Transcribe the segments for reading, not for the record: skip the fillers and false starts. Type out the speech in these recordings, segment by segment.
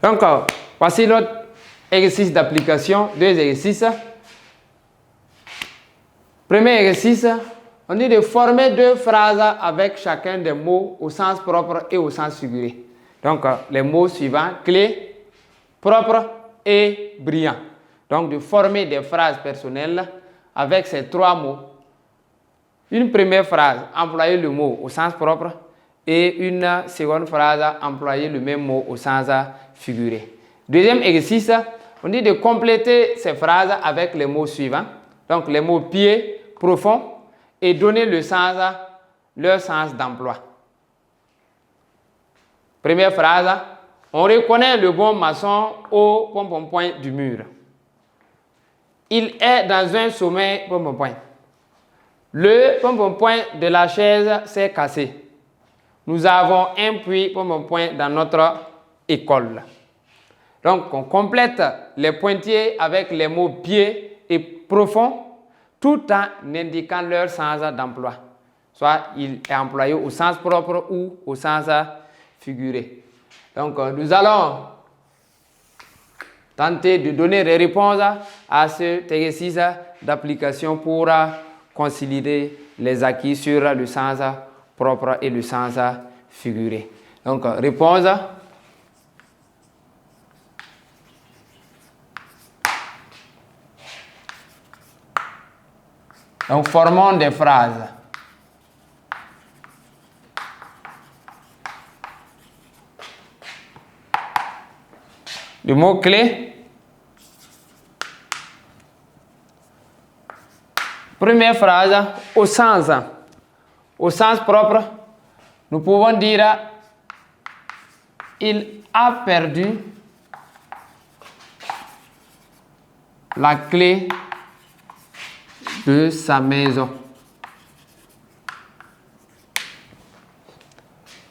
Donc, voici notre exercice d'application, deux exercices. Premier exercice, on dit de former deux phrases avec chacun des mots au sens propre et au sens figuré. Donc, les mots suivants, clé, propre et brillant. Donc, de former des phrases personnelles avec ces trois mots. Une première phrase, employer le mot au sens propre et une seconde phrase, employer le même mot au sens figuré. Deuxième exercice, on dit de compléter ces phrases avec les mots suivants. Donc, les mots pied, profond et donner leur sens d'emploi. Première phrase, on reconnaît le bon maçon au point du mur. Il est dans un sommet point. Le point de la chaise s'est cassé. Nous avons un puits point dans notre école. Donc, on complète les pointillés avec les mots pied et profond tout en indiquant leur sens d'emploi. Soit il est employé au sens propre ou au sens figuré. Donc, nous allons tenter de donner des réponses à cet exercice d'application pour consolider les acquis sur le sens propre et le sens figuré. Donc, réponse. Donc, formons des phrases. Le mot clé. Première phrase, au sens propre, nous pouvons dire il a perdu la clé de sa maison.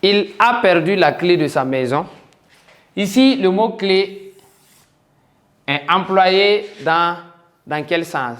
Il a perdu la clé de sa maison. Ici, le mot clé est employé dans quel sens?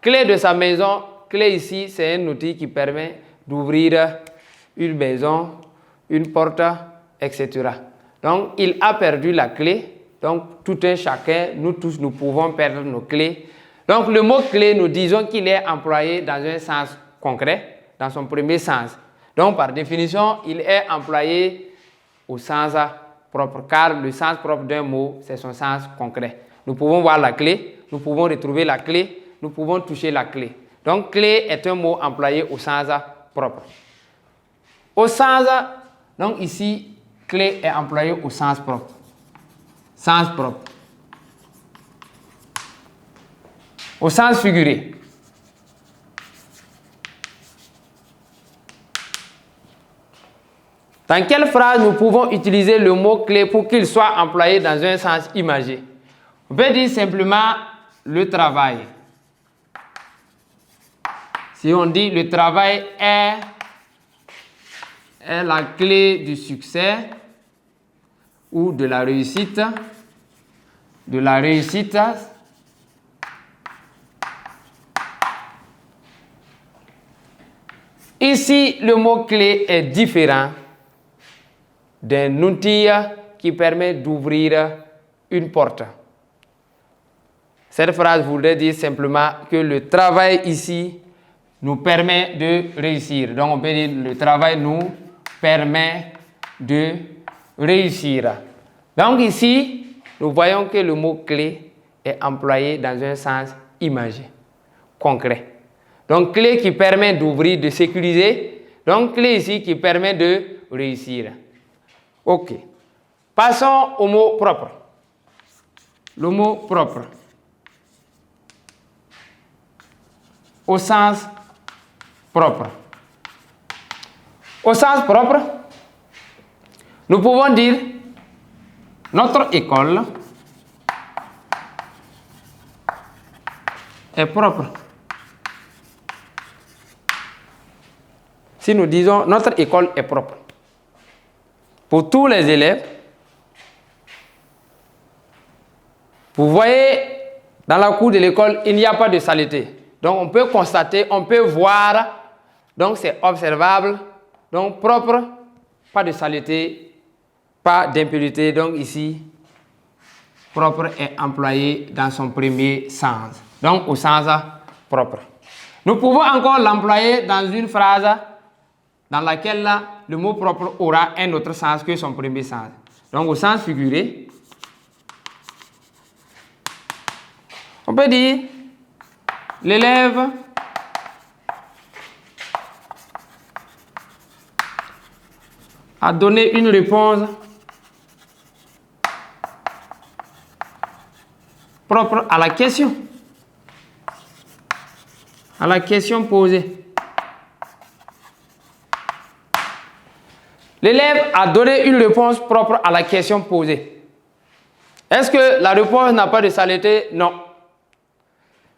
Clé de sa maison, clé ici, c'est un outil qui permet d'ouvrir une maison, une porte, etc. Donc, il a perdu la clé. Donc, tout un chacun, nous tous, nous pouvons perdre nos clés. Donc, le mot clé, nous disons qu'il est employé dans un sens concret, dans son premier sens. Donc, par définition, il est employé au sens propre, car le sens propre d'un mot, c'est son sens concret. Nous pouvons voir la clé, nous pouvons retrouver la clé, nous pouvons toucher la clé. Donc, clé est un mot employé au sens propre. Au sens, donc ici, clé est employé au sens propre. Sens propre. Au sens figuré. Dans quelle phrase nous pouvons utiliser le mot clé pour qu'il soit employé dans un sens imagé? On peut dire simplement le travail. Si on dit le travail est la clé du succès ou de la réussite, ici, le mot clé est différent d'un outil qui permet d'ouvrir une porte. Cette phrase voudrait dire simplement que le travail ici nous permet de réussir. Donc, on peut dire le travail nous permet de réussir. Donc, ici, nous voyons que le mot clé est employé dans un sens imagé, concret. Donc, clé qui permet d'ouvrir, de sécuriser. Donc, clé ici qui permet de réussir. OK. Passons au mot propre. Le mot propre. Au sens propre. Au sens propre, nous pouvons dire notre école est propre. Si nous disons notre école est propre, pour tous les élèves, vous voyez, dans la cour de l'école, il n'y a pas de saleté. Donc, on peut constater, on peut voir, donc c'est observable, donc propre, pas de saleté pas d'impurité. Donc ici, propre est employé dans son premier sens. Donc au sens propre. Nous pouvons encore l'employer dans une phrase dans laquelle le mot propre aura un autre sens que son premier sens. Donc au sens figuré, on peut dire l'élève a donné une réponse propre à la question. À la question posée. L'élève a donné une réponse propre à la question posée. Est-ce que la réponse n'a pas de saleté? Non.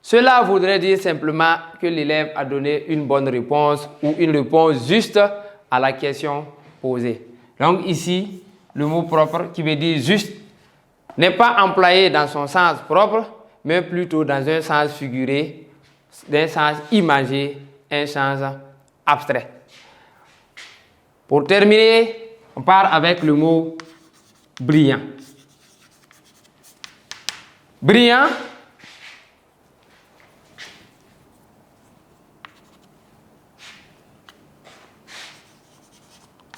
Cela voudrait dire simplement que l'élève a donné une bonne réponse ou une réponse juste à la question posée. Donc ici, le mot propre qui veut dire juste n'est pas employé dans son sens propre, mais plutôt dans un sens figuré, d'un sens imagé, un sens abstrait. Pour terminer, on part avec le mot brillant. Brillant,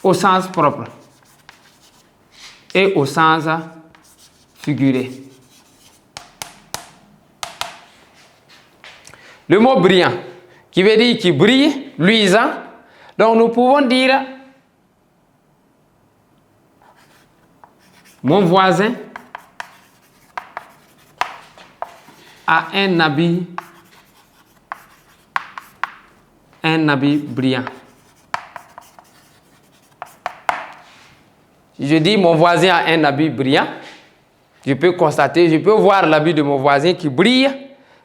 au sens propre et au sens figuré. Le mot brillant, qui veut dire qui brille, luisant. Donc nous pouvons dire mon voisin a un habit brillant. Si je dis mon voisin a un habit brillant, je peux constater, je peux voir l'habit de mon voisin qui brille.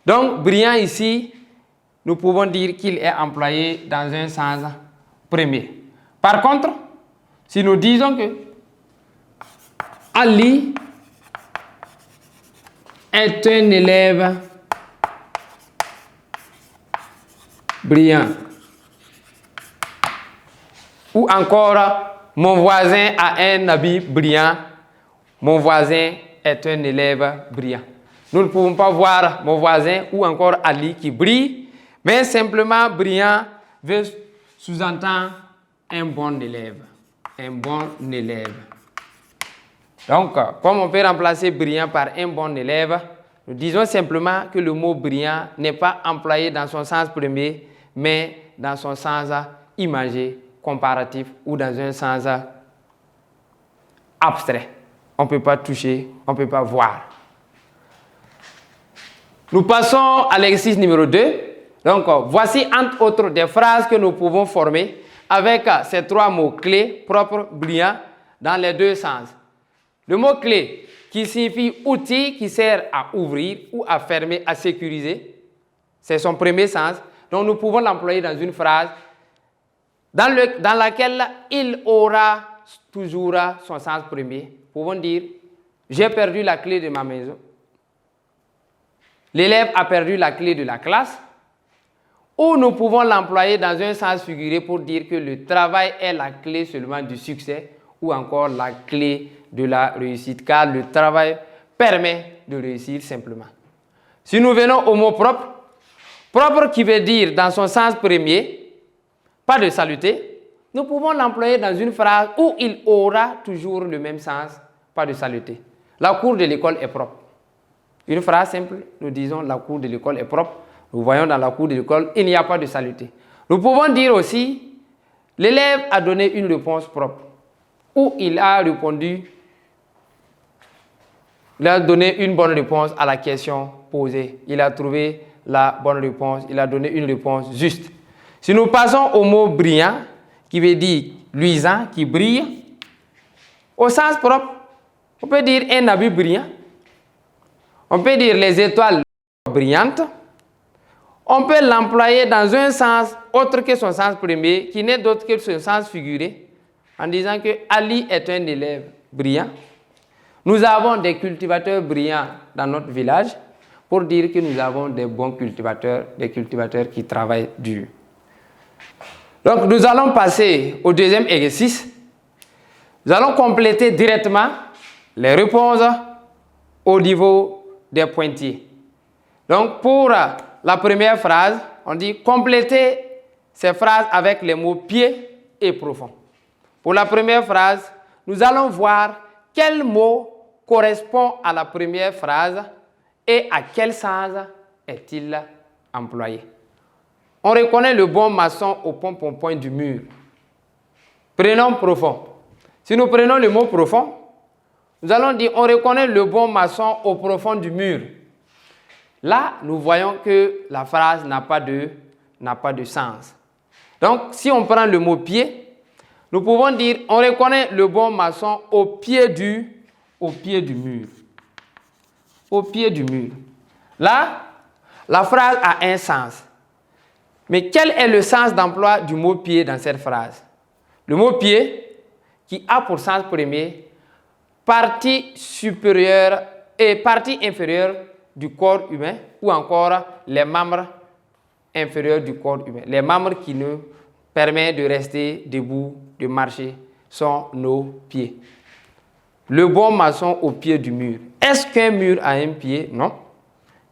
Donc, brillant ici, nous pouvons dire qu'il est employé dans un sens premier. Par contre, si nous disons que Ali est un élève brillant, ou encore mon voisin a un habit brillant, mon voisin est un élève brillant. Nous ne pouvons pas voir mon voisin ou encore Ali qui brille, mais simplement brillant veut sous-entendre un bon élève. Un bon élève. Donc, comme on peut remplacer brillant par un bon élève, nous disons simplement que le mot brillant n'est pas employé dans son sens premier, mais dans son sens imagé, comparatif ou dans un sens abstrait. On ne peut pas toucher, on ne peut pas voir. Nous passons à l'exercice numéro 2. Donc, voici entre autres des phrases que nous pouvons former avec ces trois mots-clés propres, brillants, dans les deux sens. Le mot-clé qui signifie outil qui sert à ouvrir ou à fermer, à sécuriser, c'est son premier sens. Donc, nous pouvons l'employer dans une phrase dans laquelle il aura toujours son sens premier. Nous pouvons dire, j'ai perdu la clé de ma maison. L'élève a perdu la clé de la classe. Ou nous pouvons l'employer dans un sens figuré pour dire que le travail est la clé seulement du succès ou encore la clé de la réussite, car le travail permet de réussir simplement. Si nous venons au mot propre, propre qui veut dire dans son sens premier, pas de saluté, nous pouvons l'employer dans une phrase où il aura toujours le même sens, pas de saluté. La cour de l'école est propre. Une phrase simple, nous disons la cour de l'école est propre. Nous voyons dans la cour de l'école, il n'y a pas de saluté. Nous pouvons dire aussi, l'élève a donné une réponse propre. Ou il a répondu, il a donné une bonne réponse à la question posée. Il a trouvé la bonne réponse, il a donné une réponse juste. Si nous passons au mot brillant, qui veut dire luisant, qui brille, au sens propre, on peut dire un habit brillant. On peut dire les étoiles brillantes. On peut l'employer dans un sens autre que son sens premier, qui n'est d'autre que son sens figuré, en disant que Ali est un élève brillant. Nous avons des cultivateurs brillants dans notre village pour dire que nous avons des bons cultivateurs, des cultivateurs qui travaillent dur. Donc, nous allons passer au deuxième exercice. Nous allons compléter directement les réponses au niveau des pointillés. Donc, pour la première phrase, on dit compléter ces phrases avec les mots pied et profond. Pour la première phrase, nous allons voir quel mot correspond à la première phrase et à quel sens est-il employé. On reconnaît le bon maçon au point du mur. Prenons profond. Si nous prenons le mot profond, nous allons dire on reconnaît le bon maçon au profond du mur. Là, nous voyons que la phrase n'a pas de sens. Donc, si on prend le mot pied, nous pouvons dire on reconnaît le bon maçon au pied du mur. Au pied du mur. Là, la phrase a un sens. Mais quel est le sens d'emploi du mot pied dans cette phrase? Le mot pied, qui a pour sens premier partie supérieure et partie inférieure du corps humain, ou encore les membres inférieurs du corps humain. Les membres qui nous permettent de rester debout, de marcher, sont nos pieds. Le bon maçon au pied du mur. Est-ce qu'un mur a un pied? Non.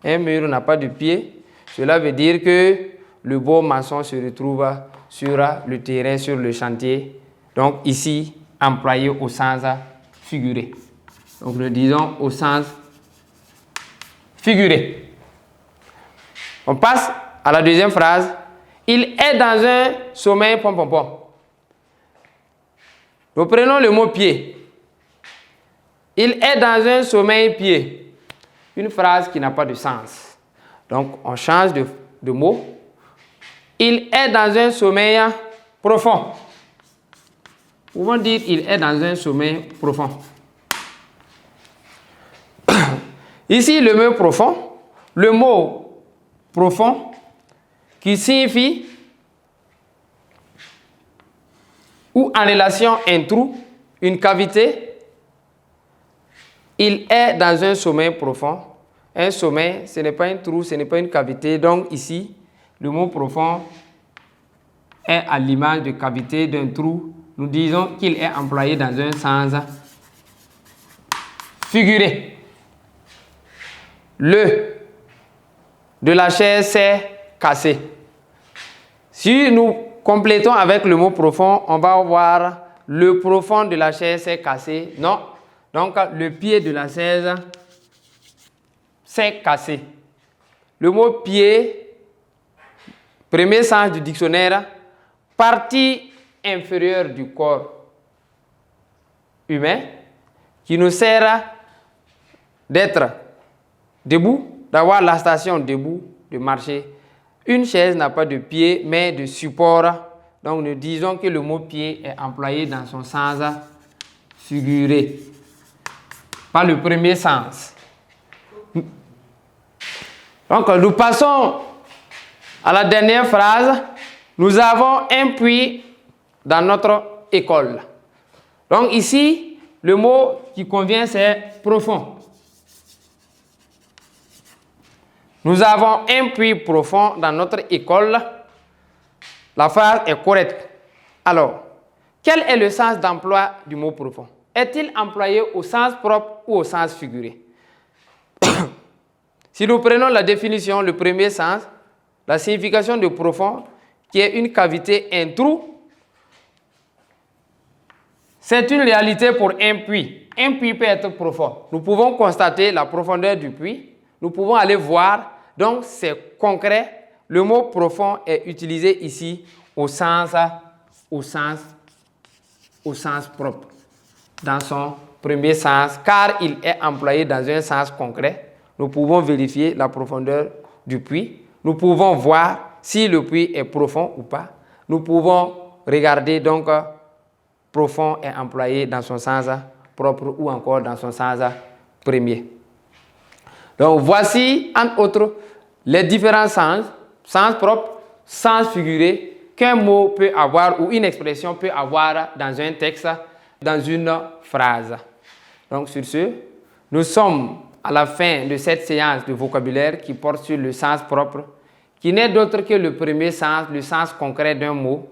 Un mur n'a pas de pied. Cela veut dire que le bon maçon se retrouve sur le terrain, sur le chantier. Donc ici, employé au sens figuré. Donc nous disons au sens figuré. On passe à la deuxième phrase. Il est dans un sommeil pom pom pom. Nous prenons le mot pied. Il est dans un sommeil pied. Une phrase qui n'a pas de sens. Donc on change de mot. Il est dans un sommeil profond. Nous pouvons dire il est dans un sommeil profond. Ici, le mot profond qui signifie ou en relation un trou, une cavité. Il est dans un sommeil profond. Un sommeil, ce n'est pas un trou, ce n'est pas une cavité. Donc ici, le mot profond est à l'image de cavité, d'un trou. Nous disons qu'il est employé dans un sens figuré. Le de la chaise s'est cassé. Si nous complétons avec le mot profond, on va voir le profond de la chaise s'est cassé. Non. Donc, le pied de la chaise s'est cassé. Le mot pied, premier sens du dictionnaire, partie inférieure du corps humain qui nous sert d'être debout, d'avoir la station debout, de marcher. Une chaise n'a pas de pied, mais de support. Donc, nous disons que le mot pied est employé dans son sens figuré, pas le premier sens. Donc, nous passons à la dernière phrase. Nous avons un puits dans notre école. Donc, ici, le mot qui convient, c'est profond. Nous avons un puits profond dans notre école. La phrase est correcte. Alors, quel est le sens d'emploi du mot profond? Est-il employé au sens propre ou au sens figuré? Si nous prenons la définition, le premier sens, la signification de profond, qui est une cavité, un trou, c'est une réalité pour un puits. Un puits peut être profond. Nous pouvons constater la profondeur du puits. Nous pouvons aller voir. Donc, c'est concret. Le mot profond est utilisé ici au sens propre, dans son premier sens, car il est employé dans un sens concret. Nous pouvons vérifier la profondeur du puits. Nous pouvons voir si le puits est profond ou pas. Nous pouvons regarder, donc, profond est employé dans son sens propre ou encore dans son sens premier. Donc, voici, entre autres, les différents sens, sens propre, sens figuré, qu'un mot peut avoir ou une expression peut avoir dans un texte, dans une phrase. Donc, sur ce, nous sommes à la fin de cette séance de vocabulaire qui porte sur le sens propre, qui n'est d'autre que le premier sens, le sens concret d'un mot,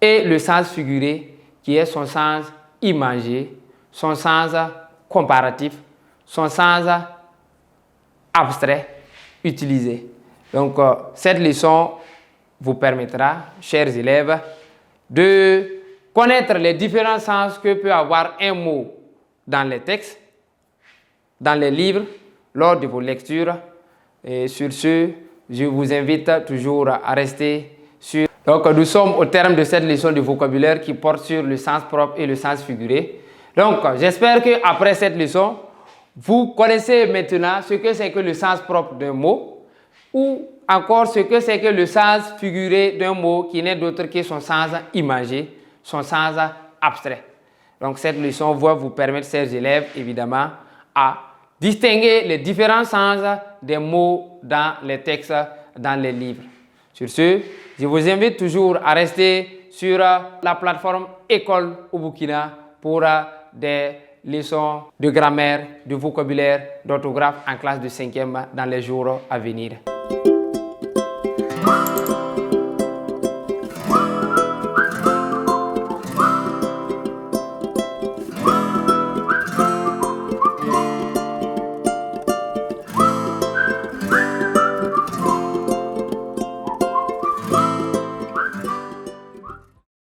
et le sens figuré, qui est son sens imagé, son sens comparatif, son sens abstrait utilisé. Donc, cette leçon vous permettra, chers élèves, de connaître les différents sens que peut avoir un mot dans les textes, dans les livres, lors de vos lectures. Et sur ce, je vous invite toujours à rester sur... Donc, nous sommes au terme de cette leçon de vocabulaire qui porte sur le sens propre et le sens figuré. Donc, j'espère qu'après cette leçon, vous connaissez maintenant ce que c'est que le sens propre d'un mot ou encore ce que c'est que le sens figuré d'un mot qui n'est d'autre que son sens imagé, son sens abstrait. Donc, cette leçon va vous permettre, chers élèves, évidemment, à distinguer les différents sens des mots dans les textes, dans les livres. Sur ce, je vous invite toujours à rester sur la plateforme École au Burkina pour des leçons de grammaire, de vocabulaire, d'orthographe en classe de 5e dans les jours à venir.